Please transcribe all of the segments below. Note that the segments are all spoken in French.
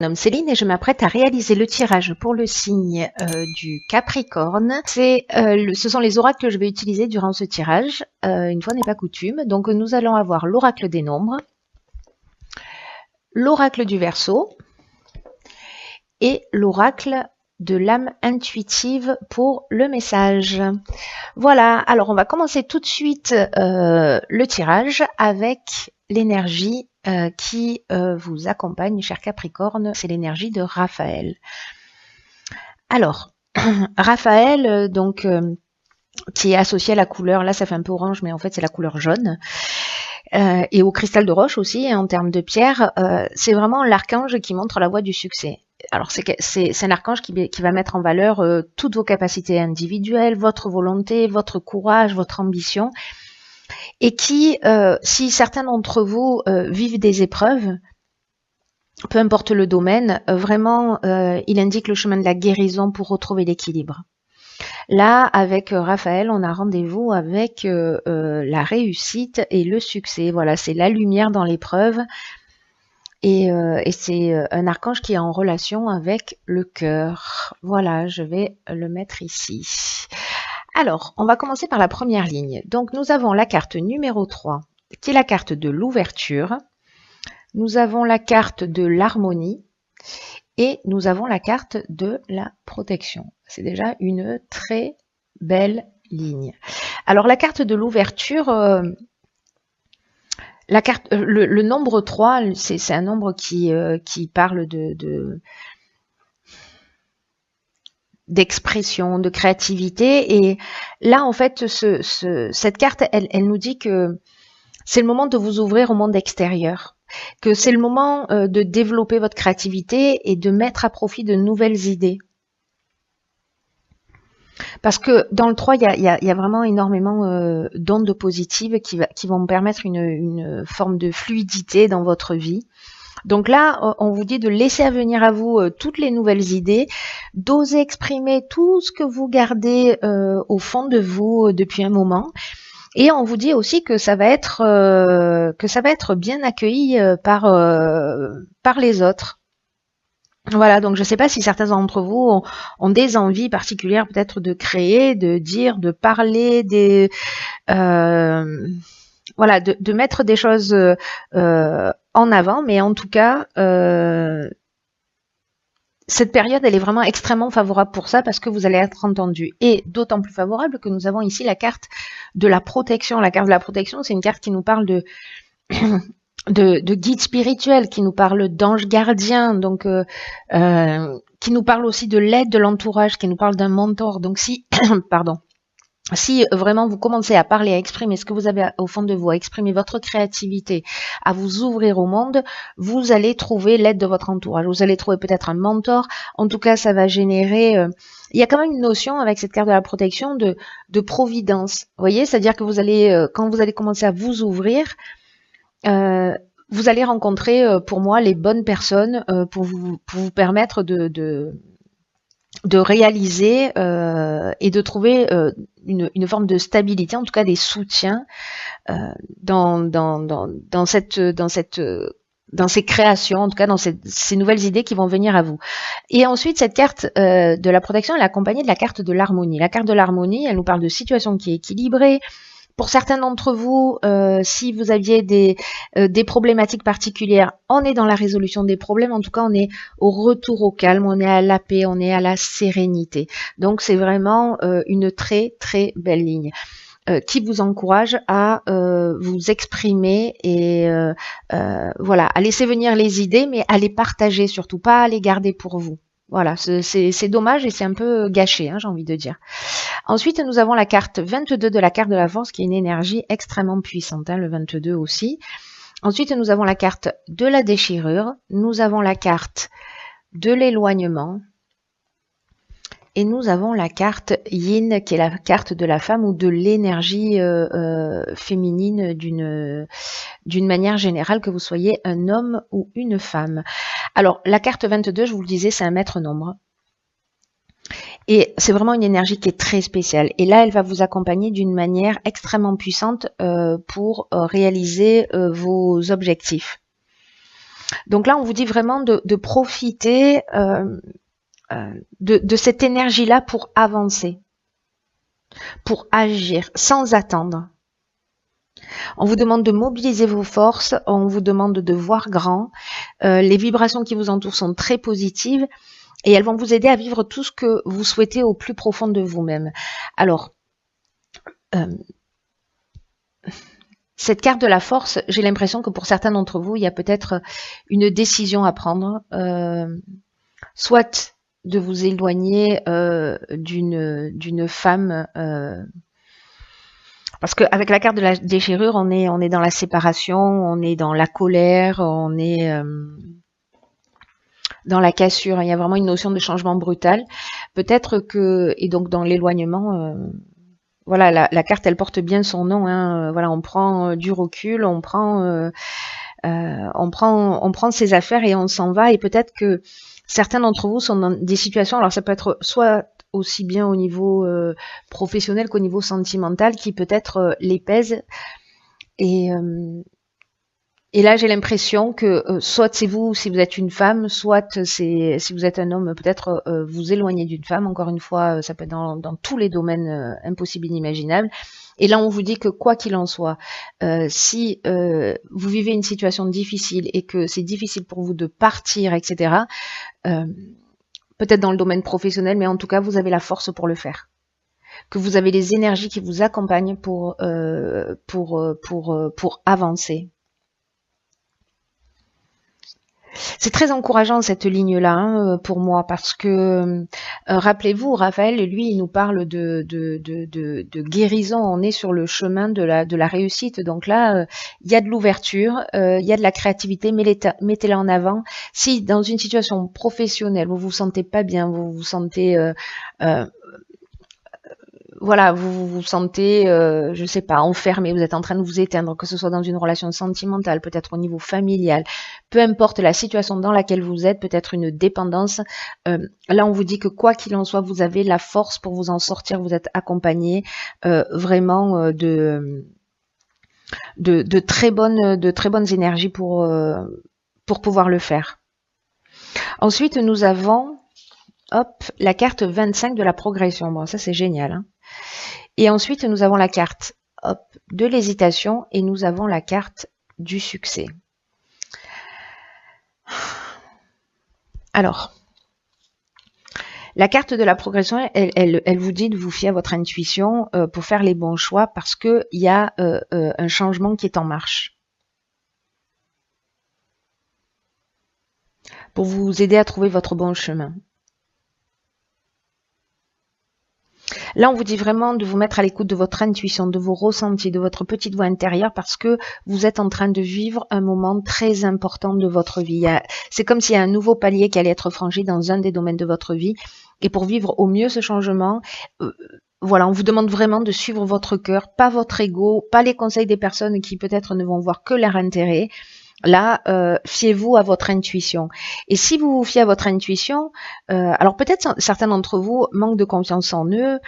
Je me nomme Céline et je m'apprête à réaliser le tirage pour le signe du Capricorne. Ce sont les oracles que je vais utiliser durant ce tirage, une fois n'est pas coutume. Donc nous allons avoir l'oracle des nombres, l'oracle du Verseau et l'oracle de l'âme intuitive pour le message. Voilà, alors on va commencer tout de suite le tirage avec l'énergie qui vous accompagne, cher Capricorne, c'est l'énergie de Raphaël. Alors, Raphaël, donc, qui est associé à la couleur, là ça fait un peu orange, mais en fait c'est la couleur jaune, et au cristal de roche aussi, en termes de pierre, c'est vraiment l'archange qui montre la voie du succès. Alors c'est un archange qui va mettre en valeur toutes vos capacités individuelles, votre volonté, votre courage, votre ambition, et qui, si certains d'entre vous vivent des épreuves, peu importe le domaine, vraiment, il indique le chemin de la guérison pour retrouver l'équilibre. Là, avec Raphaël, on a rendez-vous avec la réussite et le succès. Voilà, c'est la lumière dans l'épreuve. Et c'est un archange qui est en relation avec le cœur. Voilà, je vais le mettre ici. Alors, on va commencer par la première ligne. Donc, nous avons la carte numéro 3, qui est la carte de l'ouverture. Nous avons la carte de l'harmonie. Et nous avons la carte de la protection. C'est déjà une très belle ligne. Alors, la carte de l'ouverture, le nombre 3, c'est un nombre qui parle d'expression, de créativité. Et là, en fait, cette carte, elle nous dit que c'est le moment de vous ouvrir au monde extérieur, que c'est le moment de développer votre créativité et de mettre à profit de nouvelles idées. Parce que dans le 3, il y a vraiment énormément d'ondes positives qui vont permettre une forme de fluidité dans votre vie. Donc là, on vous dit de laisser venir à vous toutes les nouvelles idées, d'oser exprimer tout ce que vous gardez au fond de vous depuis un moment. Et on vous dit aussi que ça va être bien accueilli par les autres. Voilà, donc je ne sais pas si certains d'entre vous ont des envies particulières peut-être de créer, de dire, de parler, voilà, de mettre des choses en avant, mais en tout cas, cette période, elle est vraiment extrêmement favorable pour ça parce que vous allez être entendu. Et d'autant plus favorable que nous avons ici la carte de la protection. La carte de la protection, c'est une carte qui nous parle de guide spirituel, qui nous parle d'ange gardien, donc qui nous parle aussi de l'aide de l'entourage, qui nous parle d'un mentor. Donc si, pardon, si vraiment vous commencez à parler, à exprimer ce que vous avez au fond de vous, à exprimer votre créativité, à vous ouvrir au monde, vous allez trouver l'aide de votre entourage. Vous allez trouver peut-être un mentor. En tout cas, ça va générer... il y a quand même une notion avec cette carte de la protection de providence. Vous voyez, c'est-à-dire que vous allez, quand vous allez commencer à vous ouvrir, vous allez rencontrer, pour moi, les bonnes personnes pour vous permettre de réaliser et de trouver une forme de stabilité, en tout cas des soutiens dans ces créations, en tout cas dans ces nouvelles idées qui vont venir à vous. Et ensuite, cette carte de la protection, elle est accompagnée de la carte de l'harmonie. La carte de l'harmonie, elle nous parle de situation qui est équilibrée. Pour certains d'entre vous, si vous aviez des problématiques particulières, on est dans la résolution des problèmes. En tout cas, on est au retour au calme, on est à la paix, on est à la sérénité. Donc, c'est vraiment une très, très belle ligne qui vous encourage à vous exprimer et voilà, à laisser venir les idées, mais à les partager surtout, pas à les garder pour vous. Voilà, c'est dommage et c'est un peu gâché, hein, j'ai envie de dire. Ensuite, nous avons la carte 22 de la carte de la force, qui est une énergie extrêmement puissante, hein, le 22 aussi. Ensuite, nous avons la carte de la déchirure, nous avons la carte de l'éloignement, et nous avons la carte Yin, qui est la carte de la femme ou de l'énergie féminine d'une manière générale, que vous soyez un homme ou une femme. Alors, la carte 22, je vous le disais, c'est un maître nombre. Et c'est vraiment une énergie qui est très spéciale. Et là, elle va vous accompagner d'une manière extrêmement puissante pour réaliser vos objectifs. Donc là, on vous dit vraiment de profiter de cette énergie-là pour avancer, pour agir sans attendre. On vous demande de mobiliser vos forces, on vous demande de voir grand. Les vibrations qui vous entourent sont très positives et elles vont vous aider à vivre tout ce que vous souhaitez au plus profond de vous-même. Alors, cette carte de la force, j'ai l'impression que pour certains d'entre vous, il y a peut-être une décision à prendre, soit de vous éloigner d'une femme, parce qu'avec la carte de la déchirure, on est dans la séparation, on est dans la colère, on est dans la cassure. Il y a vraiment une notion de changement brutal. Peut-être que, et donc dans l'éloignement, voilà, la carte, elle porte bien son nom. Hein, voilà, on prend du recul, on prend ses affaires et on s'en va. Et peut-être que certains d'entre vous sont dans des situations. Alors ça peut être soit aussi bien au niveau professionnel qu'au niveau sentimental, qui peut-être les pèsent. Et là, j'ai l'impression que soit c'est vous si vous êtes une femme, soit c'est si vous êtes un homme, peut-être vous éloigner d'une femme. Encore une fois, ça peut être dans tous les domaines impossibles, inimaginables. Et là, on vous dit que quoi qu'il en soit, si vous vivez une situation difficile et que c'est difficile pour vous de partir, etc., peut-être dans le domaine professionnel, mais en tout cas, vous avez la force pour le faire. Que vous avez les énergies qui vous accompagnent pour avancer. C'est très encourageant cette ligne-là hein, pour moi parce que rappelez-vous, Raphaël, lui, il nous parle de guérison. On est sur le chemin de la réussite. Donc là, il y a de l'ouverture, il y a de la créativité. Mettez-la en avant. Si dans une situation professionnelle, vous vous sentez pas bien, vous vous sentez voilà, vous vous sentez, je sais pas, enfermé, vous êtes en train de vous éteindre, que ce soit dans une relation sentimentale, peut-être au niveau familial, peu importe la situation dans laquelle vous êtes, peut-être une dépendance. Là, on vous dit que quoi qu'il en soit, vous avez la force pour vous en sortir, vous êtes accompagné vraiment de très bonnes énergies pour pouvoir le faire. Ensuite, nous avons la carte 25 de la progression. Bon, ça c'est génial. Hein. Et ensuite, nous avons la carte de l'hésitation et nous avons la carte du succès. Alors, la carte de la progression, elle vous dit de vous fier à votre intuition pour faire les bons choix parce qu'il y a un changement qui est en marche. Pour vous aider à trouver votre bon chemin. Là, on vous dit vraiment de vous mettre à l'écoute de votre intuition, de vos ressentis, de votre petite voix intérieure parce que vous êtes en train de vivre un moment très important de votre vie. C'est comme s'il y a un nouveau palier qui allait être franchi dans un des domaines de votre vie. Et pour vivre au mieux ce changement, voilà, on vous demande vraiment de suivre votre cœur, pas votre ego, pas les conseils des personnes qui peut-être ne vont voir que leur intérêt. Là, fiez-vous à votre intuition. Et si vous vous fiez à votre intuition, alors peut-être certains d'entre vous manquent de confiance en eux.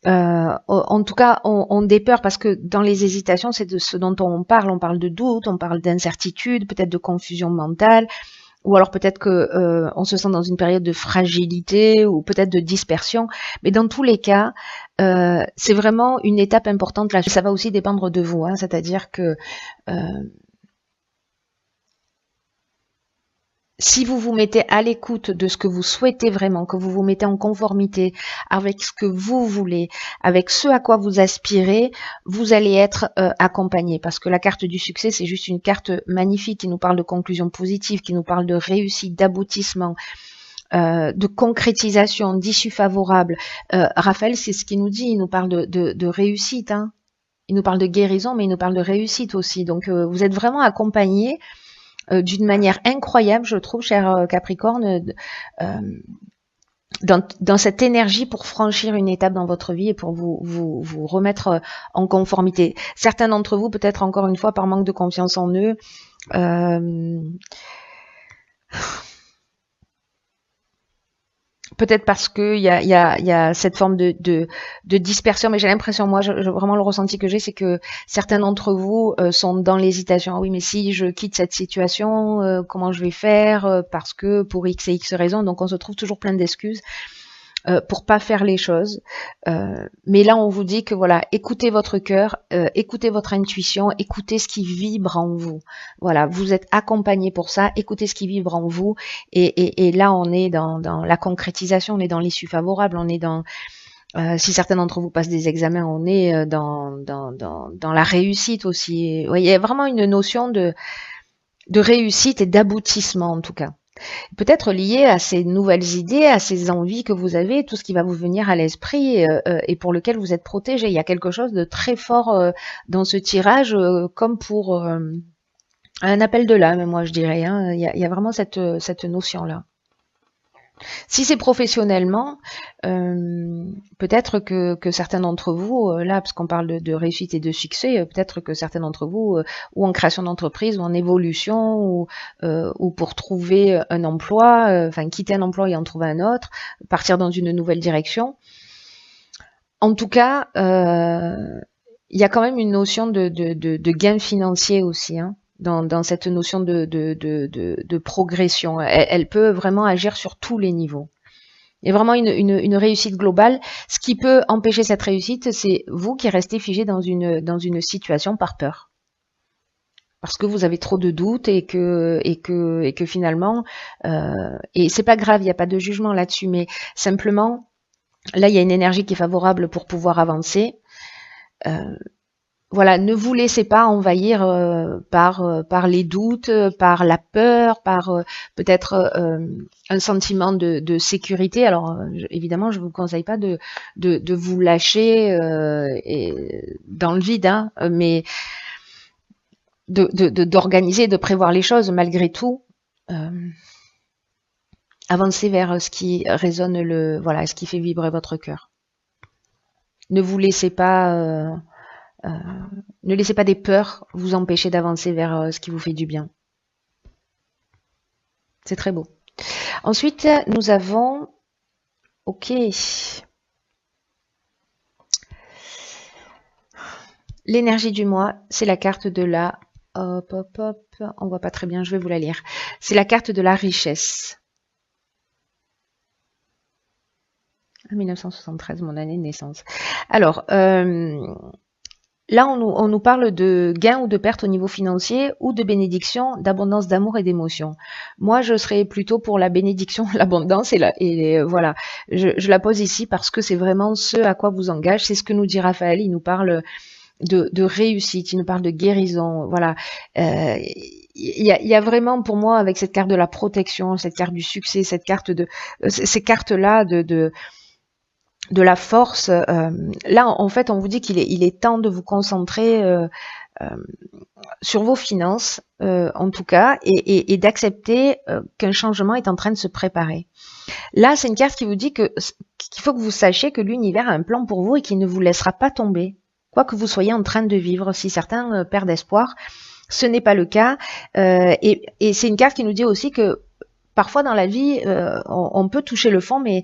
En tout cas, ont des peurs parce que dans les hésitations, c'est de ce dont on parle. On parle de doute, on parle d'incertitude, peut-être de confusion mentale, ou alors peut-être que on se sent dans une période de fragilité ou peut-être de dispersion. Mais dans tous les cas, c'est vraiment une étape importante. Là, ça va aussi dépendre de vous, hein, c'est-à-dire que si vous vous mettez à l'écoute de ce que vous souhaitez vraiment, que vous vous mettez en conformité avec ce que vous voulez, avec ce à quoi vous aspirez, vous allez être accompagné. Parce que la carte du succès, c'est juste une carte magnifique qui nous parle de conclusion positive, qui nous parle de réussite, d'aboutissement, de concrétisation, d'issue favorable. Raphaël, c'est ce qu'il nous dit, il nous parle de réussite. Hein. Il nous parle de guérison, mais il nous parle de réussite aussi. Donc, vous êtes vraiment accompagné d'une manière incroyable, je trouve, cher Capricorne, dans cette énergie pour franchir une étape dans votre vie et pour vous remettre en conformité. Certains d'entre vous, peut-être encore une fois, par manque de confiance en eux, Peut-être parce que il y a cette forme de dispersion, mais j'ai l'impression, moi, vraiment le ressenti que j'ai, c'est que certains d'entre vous sont dans l'hésitation. Ah oui, mais si je quitte cette situation, comment je vais faire parce que pour X et X raisons, donc on se trouve toujours plein d'excuses pour pas faire les choses. Mais là, on vous dit que voilà, écoutez votre cœur, écoutez votre intuition, écoutez ce qui vibre en vous. Voilà, vous êtes accompagné pour ça. Écoutez ce qui vibre en vous. Et là, on est dans la concrétisation, on est dans l'issue favorable, on est dans si certains d'entre vous passent des examens, on est dans la réussite aussi. Ouais, il y a vraiment une notion de réussite et d'aboutissement en tout cas. Peut-être lié à ces nouvelles idées, à ces envies que vous avez, tout ce qui va vous venir à l'esprit et pour lequel vous êtes protégé. Il y a quelque chose de très fort dans ce tirage, comme pour un appel de l'âme, moi je dirais. Hein. Il y a vraiment cette notion-là. Si c'est professionnellement, peut-être que certains d'entre vous, là, parce qu'on parle de réussite et de succès, peut-être que certains d'entre vous, ou en création d'entreprise, ou en évolution, ou pour trouver un emploi, enfin quitter un emploi et en trouver un autre, partir dans une nouvelle direction. En tout cas, il y a quand même une notion de gain financier aussi, hein. Dans cette notion de progression. Elle peut vraiment agir sur tous les niveaux. Il y a vraiment une réussite globale. Ce qui peut empêcher cette réussite, c'est vous qui restez figé dans une situation par peur. Parce que vous avez trop de doutes et que finalement, et c'est pas grave, il n'y a pas de jugement là-dessus, mais simplement, là, il y a une énergie qui est favorable pour pouvoir avancer. Voilà, ne vous laissez pas envahir par les doutes, par la peur, par peut-être un sentiment de sécurité. Alors évidemment, je vous conseille pas de vous lâcher dans le vide, hein, mais d'organiser, de prévoir les choses malgré tout. Avancez vers ce qui résonne, voilà, ce qui fait vibrer votre cœur. Ne vous laissez pas ne laissez pas des peurs vous empêcher d'avancer vers ce qui vous fait du bien. C'est très beau. Ensuite, nous avons... Ok. L'énergie du mois, c'est la carte de la... Hop, hop, hop. On voit pas très bien, je vais vous la lire. C'est la carte de la richesse. 1973, mon année de naissance. Alors, là, on nous parle de gain ou de perte au niveau financier ou de bénédiction, d'abondance d'amour et d'émotion. Moi, je serais plutôt pour la bénédiction, l'abondance et voilà. Je la pose ici parce que c'est vraiment ce à quoi vous engage. C'est ce que nous dit Raphaël. Il nous parle de réussite, il nous parle de guérison. Voilà. Il y a vraiment pour moi avec cette carte de la protection, cette carte du succès, cette carte ces cartes-là de la force. Là, en fait, on vous dit qu'il est temps de vous concentrer sur vos finances, en tout cas, et d'accepter qu'un changement est en train de se préparer. Là, c'est une carte qui vous dit qu'il faut que vous sachiez que l'univers a un plan pour vous et qu'il ne vous laissera pas tomber, quoi que vous soyez en train de vivre. Si certains perdent espoir, ce n'est pas le cas. Et c'est une carte qui nous dit aussi que parfois dans la vie, on peut toucher le fond, mais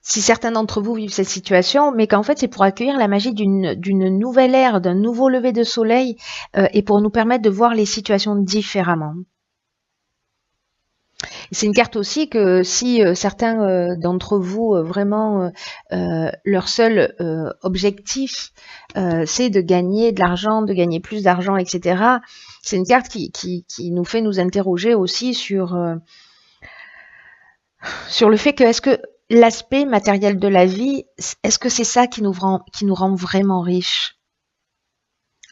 si certains d'entre vous vivent cette situation, mais qu'en fait c'est pour accueillir la magie d'une nouvelle ère, d'un nouveau lever de soleil et pour nous permettre de voir les situations différemment. C'est une carte aussi que si certains d'entre vous vraiment leur seul objectif c'est de gagner de l'argent, de gagner plus d'argent, etc. C'est une carte qui nous fait nous interroger aussi sur le fait que est-ce que l'aspect matériel de la vie, est-ce que c'est ça qui nous rend vraiment riches?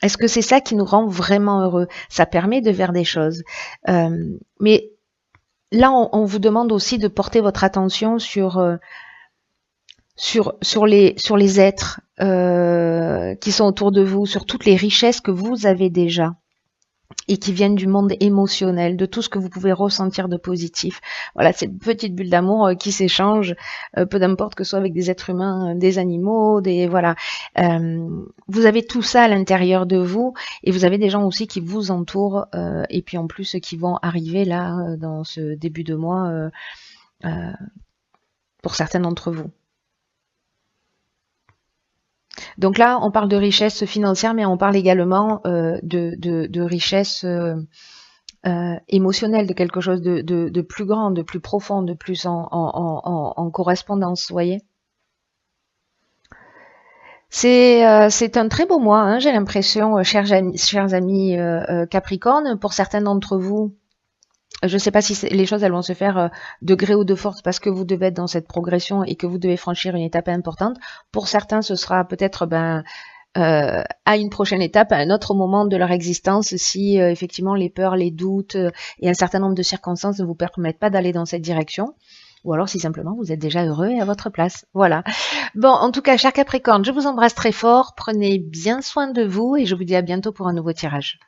Est-ce que c'est ça qui nous rend vraiment heureux? Ça permet de faire des choses. Mais là, on vous demande aussi de porter votre attention sur les êtres qui sont autour de vous, sur toutes les richesses que vous avez déjà et qui viennent du monde émotionnel, de tout ce que vous pouvez ressentir de positif. Voilà, cette petite bulle d'amour qui s'échange, peu d'importe que ce soit avec des êtres humains, des animaux, voilà. Vous avez tout ça à l'intérieur de vous et vous avez des gens aussi qui vous entourent et puis en plus qui vont arriver là dans ce début de mois pour certains d'entre vous. Donc là, on parle de richesse financière, mais on parle également de richesse émotionnelle, de quelque chose de plus grand, de plus profond, de plus en correspondance, vous voyez. C'est un très beau mois, hein, j'ai l'impression, chers amis Capricorne. Pour certains d'entre vous, je ne sais pas si les choses elles vont se faire de gré ou de force parce que vous devez être dans cette progression et que vous devez franchir une étape importante. Pour certains, ce sera peut-être à une prochaine étape, à un autre moment de leur existence, si effectivement les peurs, les doutes et un certain nombre de circonstances ne vous permettent pas d'aller dans cette direction. Ou alors si simplement vous êtes déjà heureux et à votre place. Voilà. Bon, en tout cas, chers Capricorne, je vous embrasse très fort. Prenez bien soin de vous et je vous dis à bientôt pour un nouveau tirage.